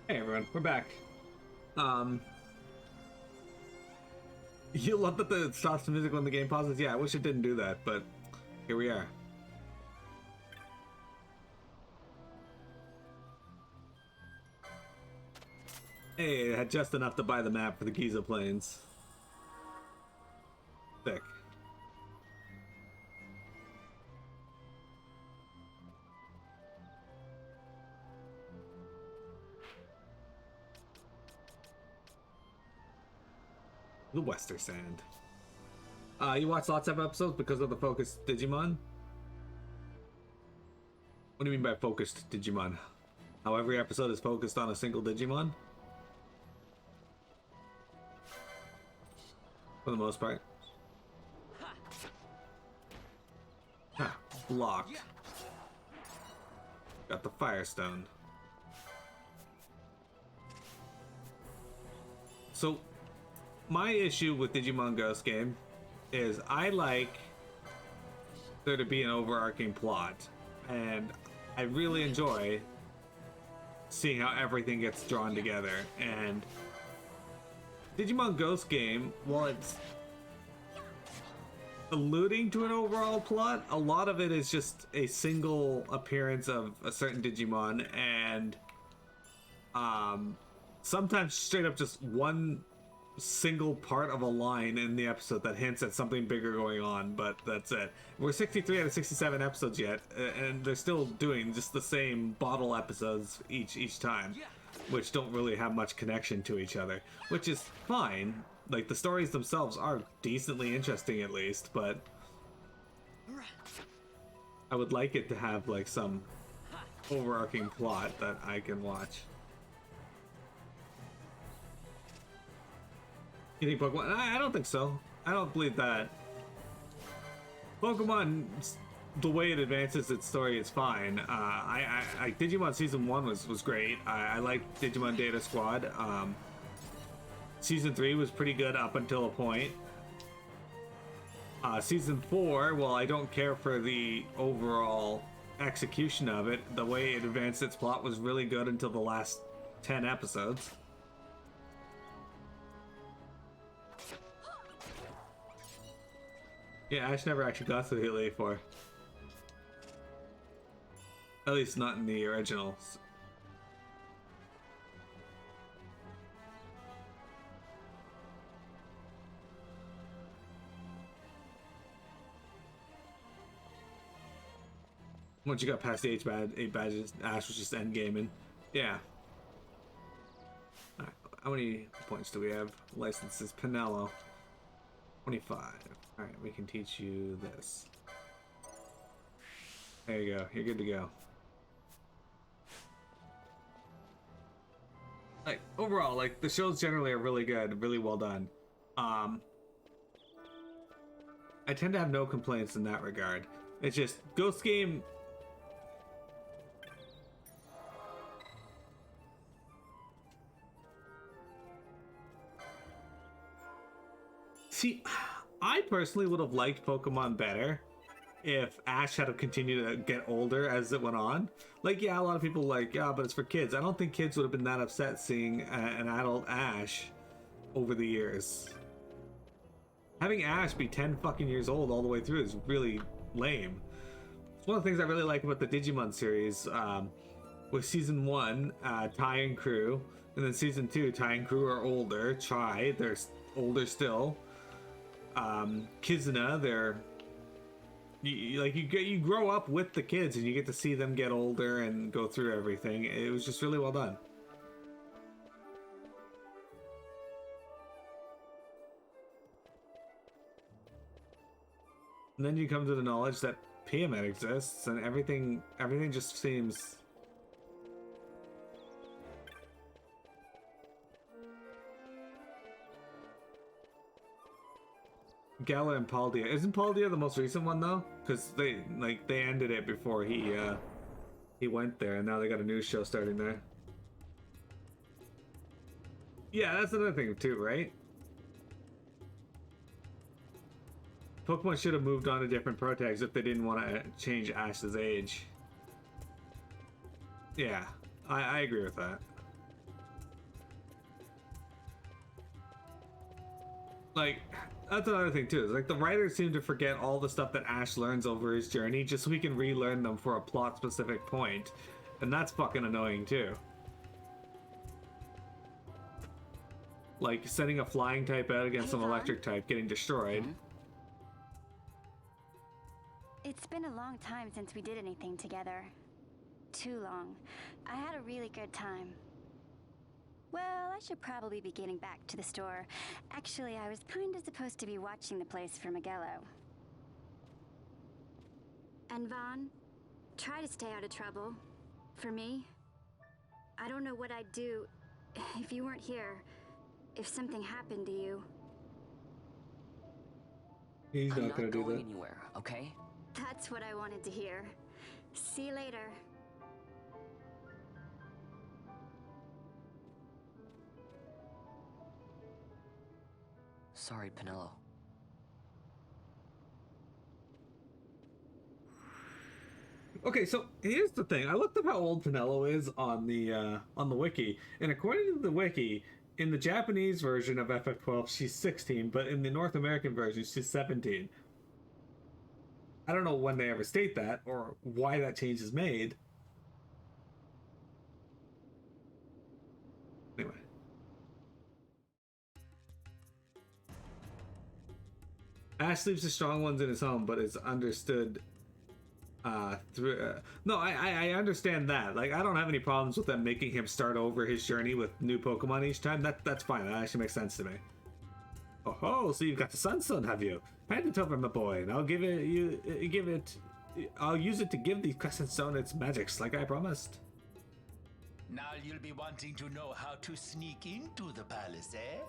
Hey everyone, we're back. Um, you love that it stops the music when the game pauses? Yeah, I wish it didn't do that, but here we are. Hey, I had just enough to buy the map for the Giza Plains. Thick. The Wester Sand. You watch lots of episodes because of the focused Digimon? What do you mean by focused Digimon? How every episode is focused on a single Digimon? For the most part. Ha, blocked. Got the Firestone. So, my issue with Digimon Ghost Game is I like there to be an overarching plot, and I really enjoy seeing how everything gets drawn together. And Digimon Ghost Game, while it's alluding to an overall plot, a lot of it is just a single appearance of a certain Digimon, and sometimes straight up just one single part of a line in the episode that hints at something bigger going on, but that's it. We're 63 out of 67 episodes yet, and they're still doing just the same bottle episodes each time, which don't really have much connection to each other, which is fine. Like, the stories themselves are decently interesting at least, but I would like it to have like some overarching plot that I can watch. You think Pokemon? I don't think so. I don't believe that. Pokemon, the way it advances its story, is fine. I Digimon Season 1 was great. I liked Digimon Data Squad. Season 3 was pretty good up until a point. Season 4, well, I don't care for the overall execution of it. The way it advanced its plot was really good until the last 10 episodes. Yeah, Ash never actually got through Elite 4. At least not in the originals. Once you got past the 8 badges, Ash was just endgaming. Yeah. Alright, how many points do we have? Licenses, Pinello. 25. Alright, we can teach you this. There you go, you're good to go. Like, overall, like, the shows generally are really good, really well done. I tend to have no complaints in that regard. It's just, Ghost Game... See, I personally would have liked Pokemon better if Ash had to continue to get older as it went on. Like, yeah, a lot of people like, yeah, but it's for kids. I don't think kids would have been that upset seeing an adult Ash over the years. Having Ash be 10 fucking years old all the way through is really lame. It's one of the things I really like about the Digimon series. With Season 1, Tai and crew, and then Season 2, Tai and crew are older. Tri, they're older still. Kizuna, they're you grow up with the kids and you get to see them get older and go through everything. It was just really well done. And then you come to the knowledge that PMet exists, and everything just seems... Gala and Paldia. Isn't Paldia the most recent one though? Because they ended it before he went there, and now they got a new show starting there. Yeah, that's another thing too, right? Pokemon should have moved on to different protags if they didn't want to change Ash's age. Yeah, I agree with that. Like, that's another thing too. Is like the writers seem to forget all the stuff that Ash learns over his journey just so he can relearn them for a plot specific point, and that's fucking annoying too. Like sending a flying type out against Hey, an Vaan. electric type getting destroyed. It's been a long time since we did anything together. Too long. I had a really good time. Well, I should probably be getting back to the store. Actually, I was kinda supposed to be watching the place for Magello. And Vaan, try to stay out of trouble. For me. I don't know what I'd do if you weren't here. If something happened to you. He's I'm not gonna do going that. anywhere, okay? That's what I wanted to hear. See you later. Sorry, Penelo. Okay, so here's the thing. I looked up how old Penelo is on the wiki, and according to the wiki, in the Japanese version of FF12, she's 16, but in the North American version, she's 17. I don't know when they ever state that or why that change is made. Anyway. Ash leaves the strong ones in his home, but it's understood no, I understand that. Like, I don't have any problems with them making him start over his journey with new Pokemon each time. That's fine. That actually makes sense to me. Oh ho, so you've got the Sunstone, have you? Hand it over, my boy, and I'll give it I'll use it to give the Crescent Stone its magics, like I promised. Now you'll be wanting to know how to sneak into the palace, eh?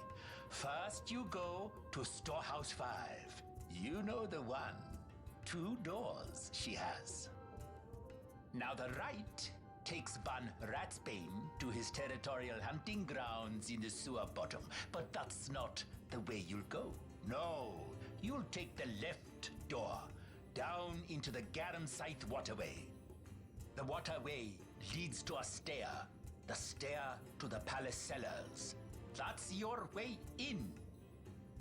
First you go to Storehouse 5. You know the one. 2 doors she has. Now the right takes Van Ratsbane to his territorial hunting grounds in the sewer bottom. But that's not the way you'll go. No, you'll take the left door down into the Garamscythe Waterway. The waterway leads to a stair. The stair to the palace cellars. That's your way in.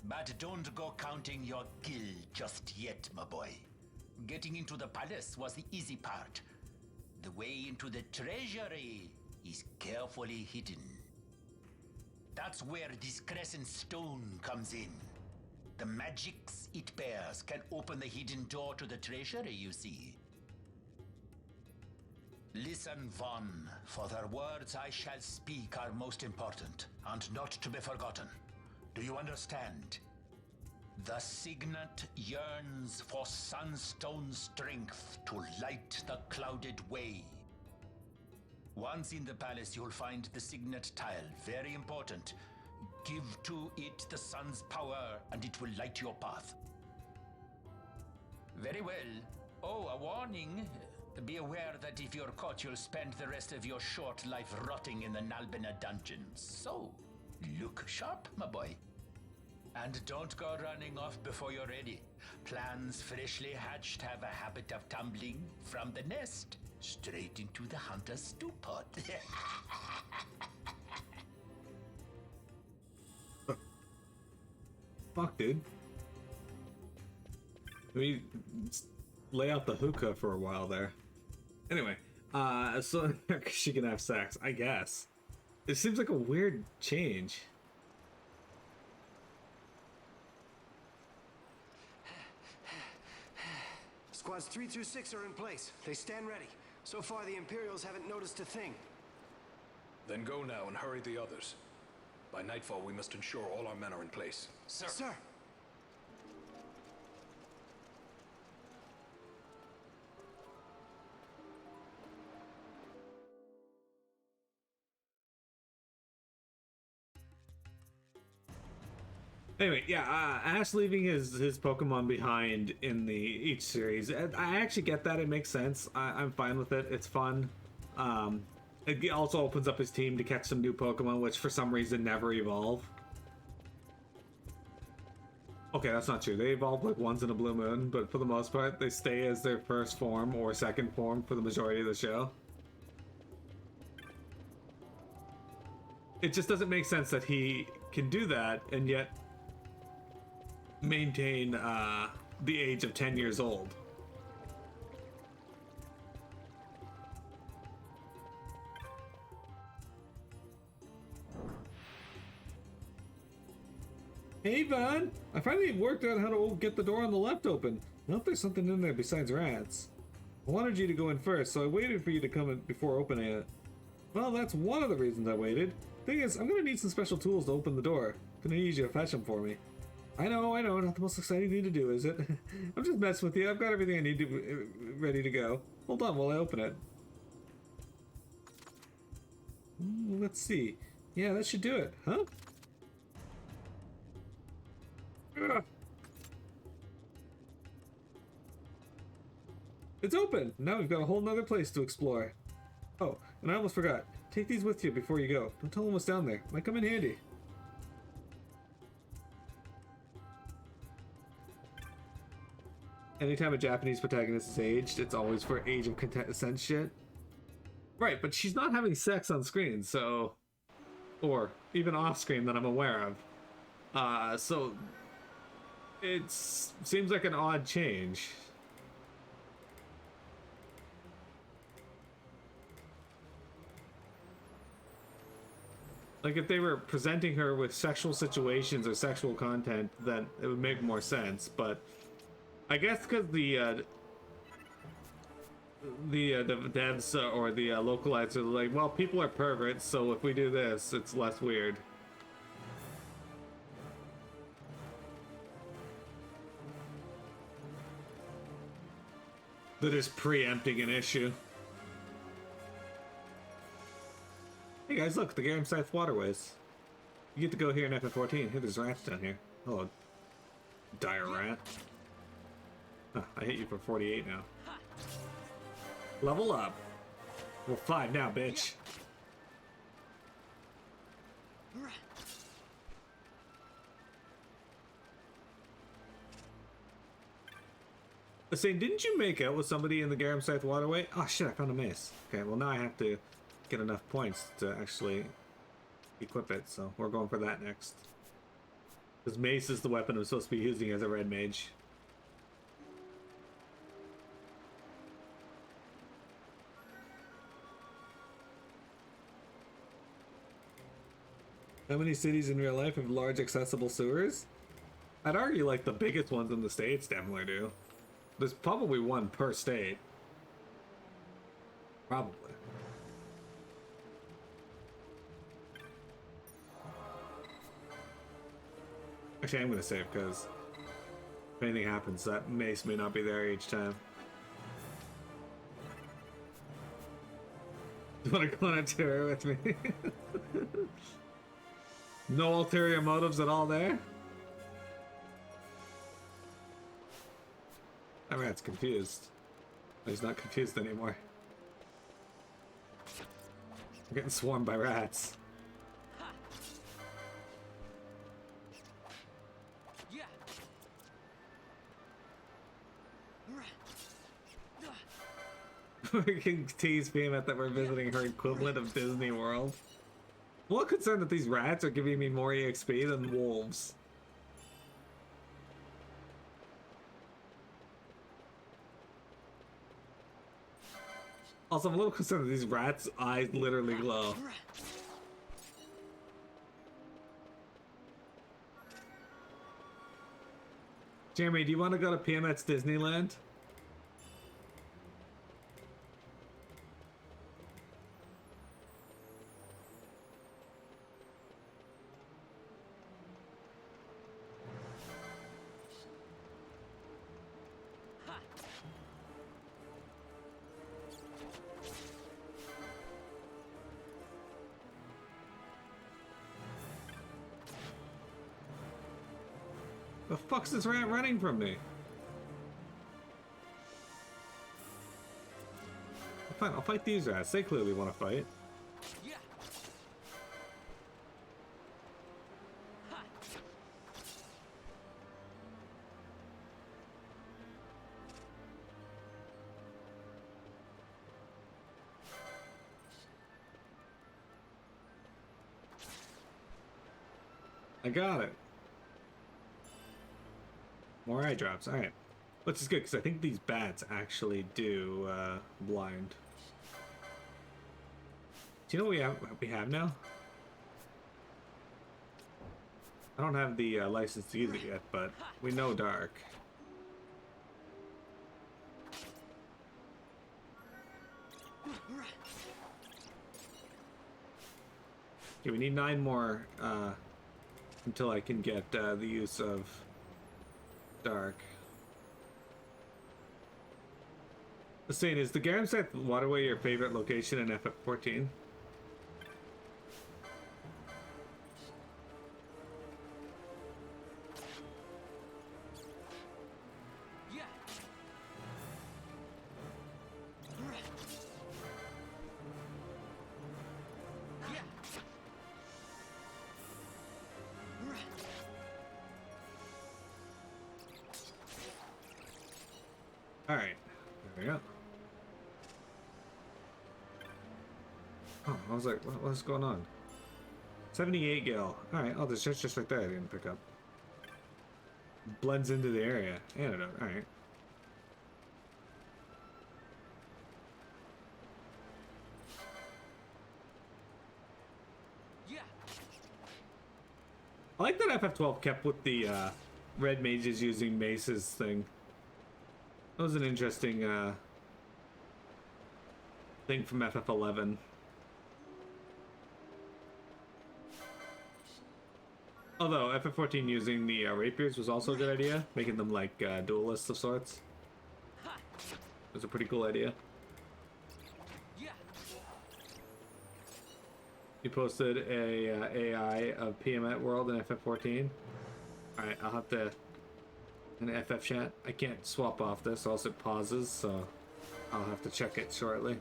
But don't go counting your gil just yet, my boy. Getting into the palace was the easy part. The way into the treasury is carefully hidden. That's where this Crescent Stone comes in. The magics it bears can open the hidden door to the treasury, you see. Listen, Vaan, for the words I shall speak are most important, and not to be forgotten. Do you understand? The Signet yearns for Sunstone strength to light the clouded way. Once in the palace, you'll find the Signet tile, very important. Give to it the sun's power, and it will light your path. Very well. Oh, a warning. Be aware that if you're caught, you'll spend the rest of your short life rotting in the Nalbina dungeons. So, look sharp, my boy. And don't go running off before you're ready. Plans freshly hatched have a habit of tumbling from the nest straight into the hunter's stew pot. Fuck, dude. Let me lay out the hookah for a while there. Anyway, so she can have sex, I guess. It seems like a weird change. Squads 3 through 6 are in place. They stand ready. So far, the Imperials haven't noticed a thing. Then go now and hurry the others. By nightfall, we must ensure all our men are in place. Sir. Sir! Anyway, yeah, Ash leaving his Pokemon behind in each series. I actually get that. It makes sense. I'm fine with it. It's fun. It also opens up his team to catch some new Pokemon, which for some reason never evolve. Okay, that's not true. They evolve like once in a blue moon, but for the most part, they stay as their first form or second form for the majority of the show. It just doesn't make sense that he can do that, and yet maintain the age of 10 years old. Hey, Vaan! I finally worked out how to get the door on the left open. I hope there's something in there besides rats. I wanted you to go in first, so I waited for you to come in before opening it. Well, that's one of the reasons I waited. Thing is, I'm gonna need some special tools to open the door. Gonna need you to fetch them for me. I know, not the most exciting thing to do, is it? I'm just messing with you. I've got everything I need to ready to go. Hold on while I open it. Let's see. Yeah, that should do it, huh? Ugh. It's open! Now we've got a whole nother place to explore. Oh, and I almost forgot. Take these with you before you go. Don't tell them what's down there. Might come in handy. Anytime a Japanese protagonist is aged, it's always for age of consent shit. Right, but she's not having sex on screen, so... Or even off screen that I'm aware of. So... It seems like an odd change. Like if they were presenting her with sexual situations or sexual content, then it would make more sense. But I guess because the devs or the localizers are like, well, people are perverts, so if we do this, it's less weird. They're just preempting an issue. Hey guys, look, the Garamscythe Waterways. You get to go here in FF14. Hey, there's rats down here. Hello, dire rat. Huh, I hit you for 48 now. Level up. We're 5 now, bitch. Saying, didn't you make out with somebody in the Garamscythe Waterway? Oh shit, I found a mace. Okay, well now I have to get enough points to actually equip it, so we're going for that next. Because mace is the weapon I'm supposed to be using as a red mage. How many cities in real life have large accessible sewers? I'd argue like the biggest ones in the States definitely do. There's probably one per state. Probably. Actually, I'm gonna save because if anything happens, that mace may not be there each time. You wanna go on a tour with me? No ulterior motives at all there? I mean, it's confused. He's not confused anymore. I'm getting swarmed by rats. We can tease Behemoth that we're visiting her equivalent of Disney World. I'm a little concerned that these rats are giving me more EXP than wolves. Also, I'm a little concerned that these rats' eyes literally glow. Jeremy, do you want to go to PMX Disneyland? The fuck's this rat running from me? Fine, I'll fight these rats. They clearly want to fight. I got it. More eye drops. All right. Which is good, because I think these bats actually do blind. Do you know what we have now? I don't have the license to use it yet, but we know dark. Okay, we need 9 more until I can get the use of dark. The saying is, the Garamscythe Waterway your favorite location in FF14? All right, there we go. Oh, I was like, what's going on? 78 gil. All right, oh, there's just right there. I didn't pick up. Blends into the area. Antidote. All right. Yeah. I like that FF12 kept with the red mages using maces thing. That was an interesting thing from FF11. Although FF14 using the rapiers was also a good idea, making them like duelists of sorts. It was a pretty cool idea. Yeah. You posted a AI of PM at World in FF14. All right, I'll have to in FF chat. I can't swap off this, or else it pauses, so I'll have to check it shortly.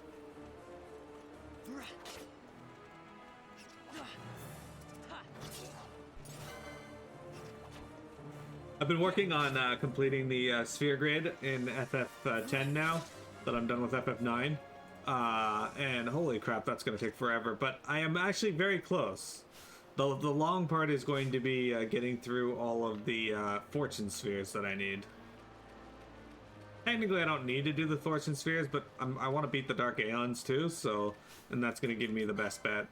I've been working on completing the sphere grid in FF10 now that I'm done with FF9. And holy crap, that's going to take forever. But I am actually very close. The long part is going to be getting through all of the fortune spheres that I need. Technically, I don't need to do the fortune spheres, but I want to beat the Dark Aeons too, so... And that's going to give me the best bet.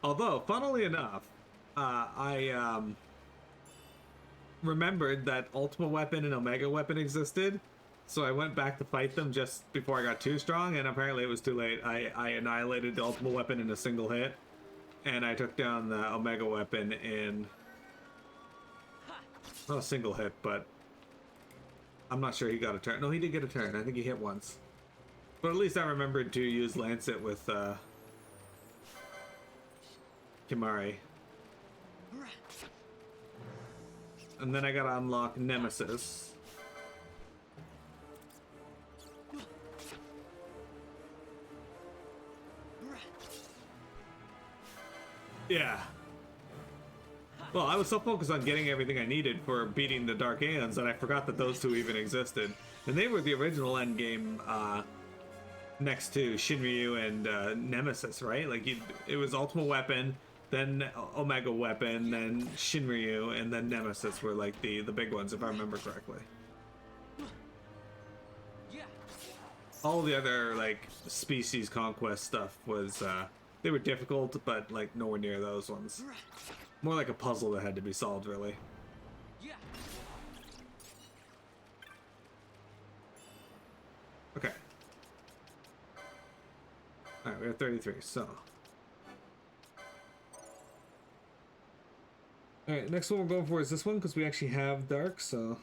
Although, funnily enough, I remembered that Ultima Weapon and Omega Weapon existed, so I went back to fight them just before I got too strong, and apparently it was too late. I annihilated the Ultima Weapon in a single hit, and I took down the Omega Weapon in... not a single hit, but... I'm not sure he got a turn. No, he did get a turn. I think he hit once. But at least I remembered to use Lancet with, Kimari. And then I gotta unlock Nemesis. Yeah. Well, I was so focused on getting everything I needed for beating the Dark Aeons that I forgot that those two even existed. And they were the original endgame, next to Shinryu and Nemesis, right? Like, it was Ultima Weapon, then Omega Weapon, then Shinryu, and then Nemesis were like the big ones, if I remember correctly. All the other, like, species conquest stuff was, they were difficult, but, like, nowhere near those ones. More like a puzzle that had to be solved, really. Okay. Alright, we have 33, so... Alright, next one we're going for is this one, because we actually have Dark, so...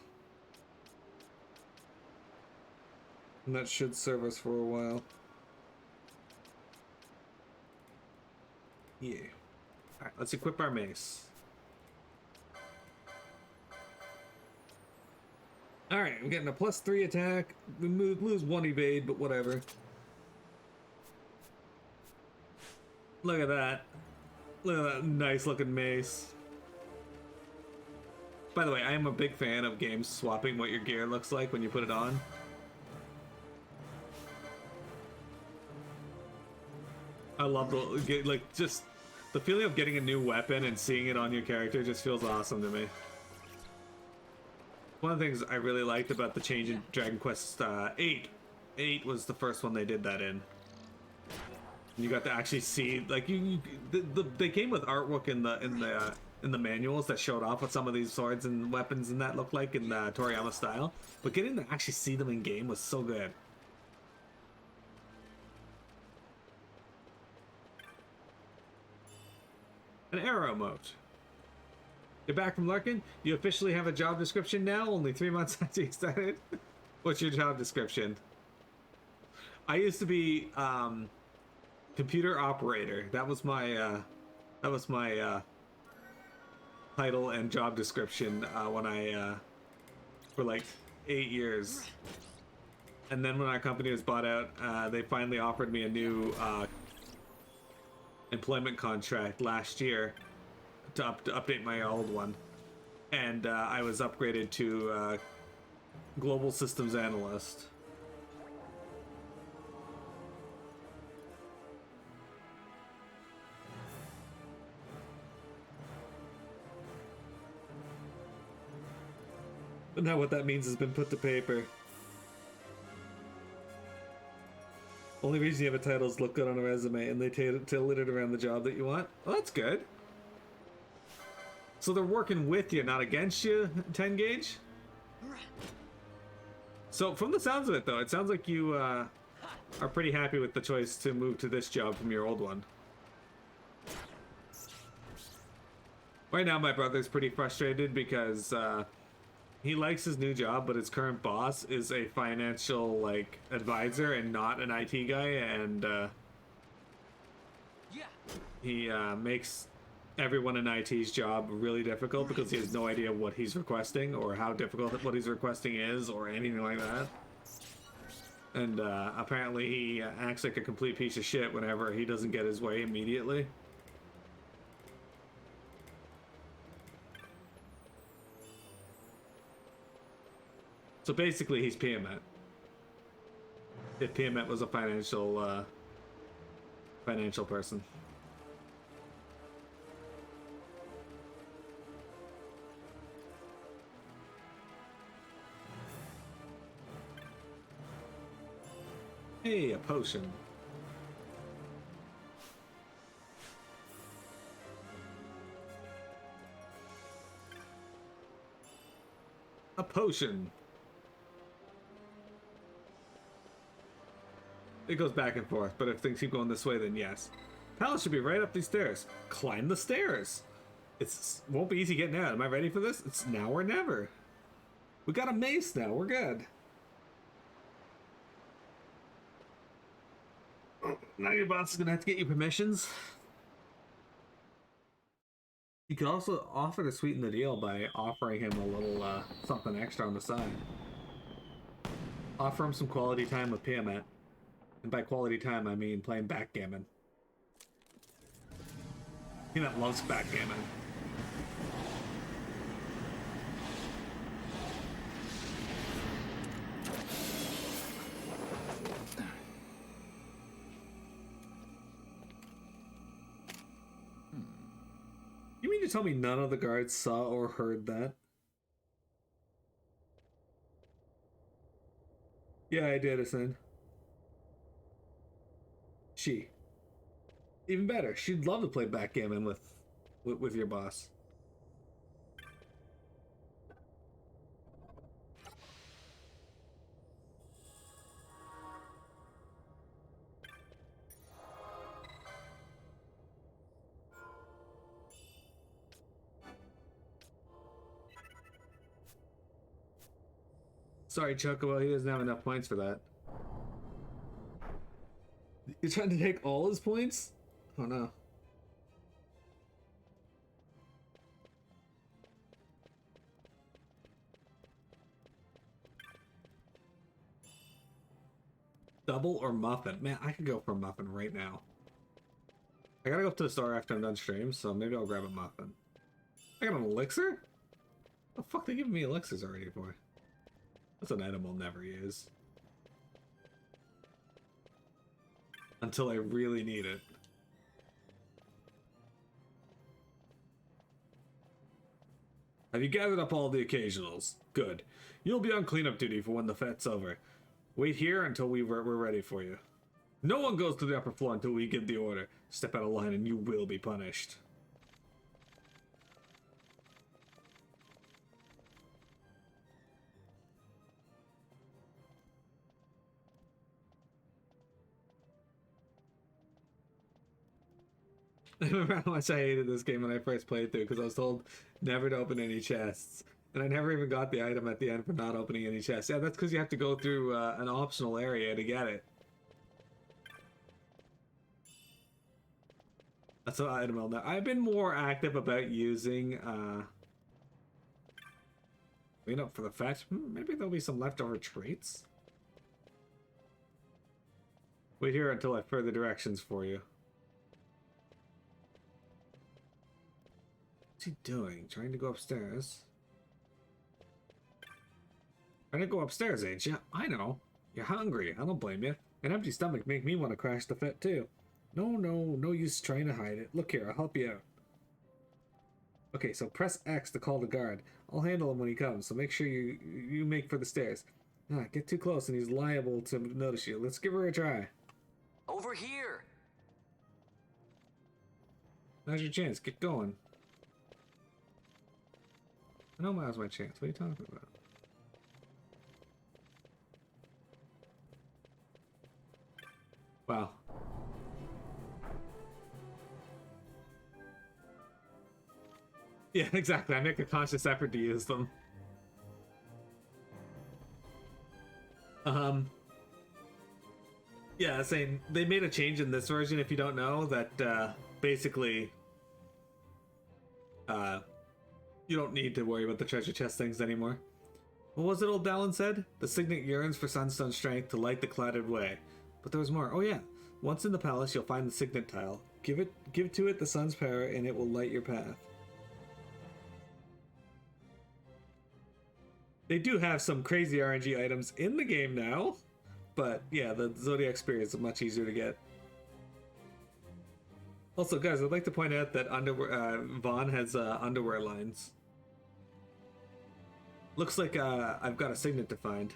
And that should serve us for a while. Yeah. Alright, let's equip our mace. Alright, I'm getting a +3 attack. We lose 1 evade, but whatever. Look at that. Look at that nice looking mace. By the way, I am a big fan of games swapping what your gear looks like when you put it on. I love like just the feeling of getting a new weapon and seeing it on your character just feels awesome to me. One of the things I really liked about the change in Dragon Quest VIII. 8 was the first one they did that in. You got to actually see, like, they came with artwork in the manuals that showed off what some of these swords and weapons and that looked like in the Toriyama style, but getting to actually see them in game was so good. An arrow moat. You're back from Larkin? You officially have a job description now, only 3 months after you started? What's your job description? I used to be computer operator. That was my title and job description when I for like 8 years. And then when our company was bought out, they finally offered me a new employment contract last year to update my old one, and I was upgraded to global systems analyst. But now what that means has been put to paper. Only reason you have a title is look good on a resume, and they tailored it around the job that you want. Well, that's good. So they're working with you, not against you, 10 gauge? So from the sounds of it, though, it sounds like you are pretty happy with the choice to move to this job from your old one. Right now, my brother's pretty frustrated because he likes his new job, but his current boss is a financial, like, advisor and not an IT guy, and he makes everyone in IT's job really difficult because he has no idea what he's requesting or how difficult what he's requesting is or anything like that. And apparently he acts like a complete piece of shit whenever he doesn't get his way immediately. So basically, he's Piamet. If Piamet was a financial person. Hey, a potion. A potion. It goes back and forth, but if things keep going this way, then yes. Palace should be right up these stairs. Climb the stairs. Won't be easy getting out. Am I ready for this? It's now or never. We got a mace now. We're good. Now your boss is gonna have to get you permissions. You could also offer to sweeten the deal by offering him a little something extra on the side. Offer him some quality time with Piamet. And by quality time, I mean playing backgammon. Piamet loves backgammon. You mean to tell me none of the guards saw or heard that? Yeah, I did, Asin. She. Even better, she'd love to play backgammon with your boss. Sorry, Chocobo, he doesn't have enough points for that. You're trying to take all his points? Oh no. Double or muffin? Man, I could go for a muffin right now. I gotta go up to the store after I'm done stream, so maybe I'll grab a muffin. I got an elixir? The fuck they giving me elixirs already for? That's an item I'll never use. Until I really need it. Have you gathered up all the occasionals? Good. You'll be on cleanup duty for when the fete's over. Wait here until we're ready for you. No one goes to the upper floor until we give the order. Step out of line and you will be punished. I remember how much I hated this game when I first played through because I was told never to open any chests. And I never even got the item at the end for not opening any chests. Yeah, that's because you have to go through an optional area to get it. That's an item I'll know. I've been more active about using clean up for the fetch. Maybe there'll be some leftover traits. Wait here until I have further directions for you. What's he doing? Trying to go upstairs? Trying to go upstairs, ain't you? I know. You're hungry. I don't blame you. An empty stomach make me want to crash the Fete too. No use trying to hide it. Look here, I'll help you out. Okay, so press X to call the guard. I'll handle him when he comes, so make sure you make for the stairs. Get too close and he's liable to notice you. Let's give her a try. Over here! Now's your chance. Get going. I know now's my chance. What are you talking about? Wow. Yeah, exactly. I make a conscious effort to use them. Yeah, saying they made a change in this version, if you don't know, that basically you don't need to worry about the treasure chest things anymore. What was it old Dallin said? The signet yearns for Sunstone strength to light the clouded way. But there was more. Oh yeah. Once in the palace, you'll find the signet tile. Give to it the sun's power, and it will light your path. They do have some crazy RNG items in the game now, but yeah, the Zodiac Spear is much easier to get. Also, guys, I'd like to point out that Vaan has underwear lines. Looks like I've got a signet to find.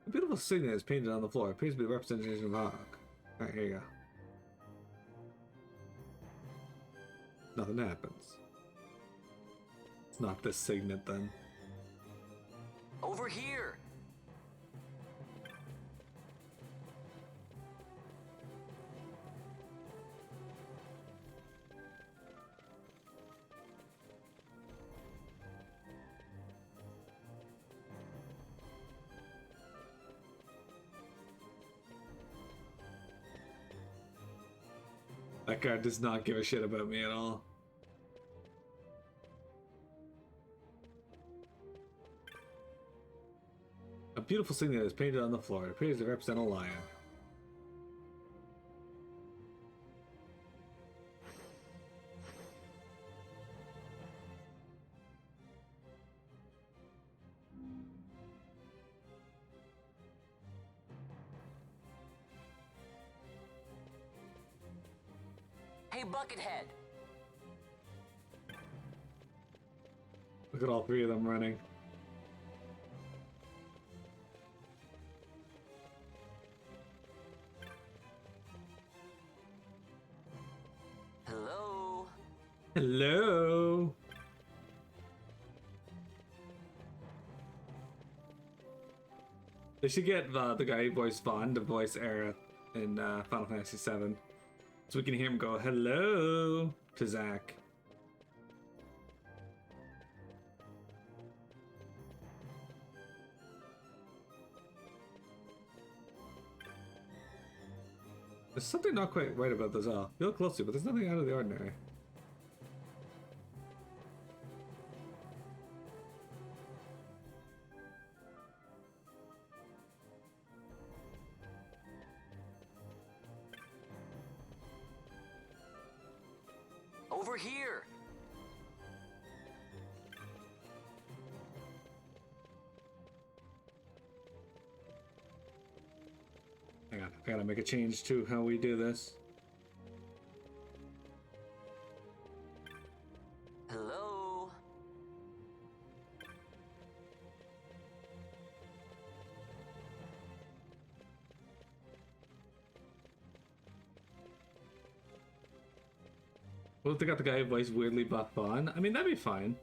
A beautiful signet is painted on the floor. It appears to be a representation of a hawk. Alright, here you go. Nothing happens. It's not this signet then. Over here! That guy does not give a shit about me at all. A beautiful signet is painted on the floor. It appears to represent a lion. Hey, Buckethead! Look at all three of them running. Hello? Hello. They should get the guy who voiced Vaan to voice Aerith in Final Fantasy VII. So we can hear him go, hello, to Zack. There's something not quite right about this all. You look closely, but there's nothing out of the ordinary. Over here! Hang on, I gotta make a change to how we do this. Hello? What if they got the guy who voiced weirdly buff Vaan? I mean, that'd be fine.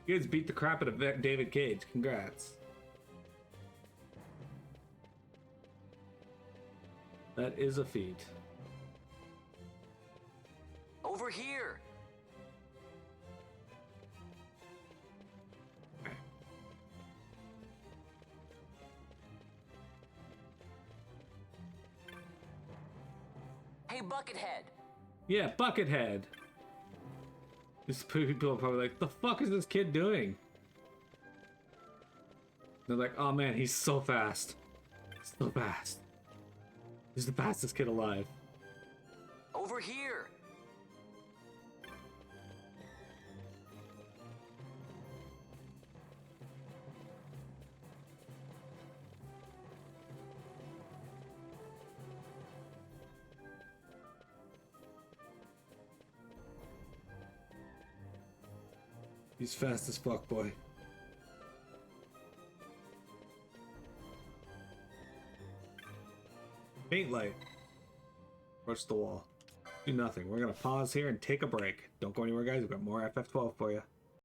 You guys beat the crap out of David Cage. Congrats. That is a feat. Over here! Hey, Buckethead! Yeah, Buckethead. These people are probably like, the fuck is this kid doing? They're like, oh man, he's so fast. So fast. He's the fastest kid alive. Over here! He's fast as fuck, boy. Paint light. Approach the wall. Do nothing. We're gonna pause here and take a break. Don't go anywhere, guys. We've got more FF12 for you.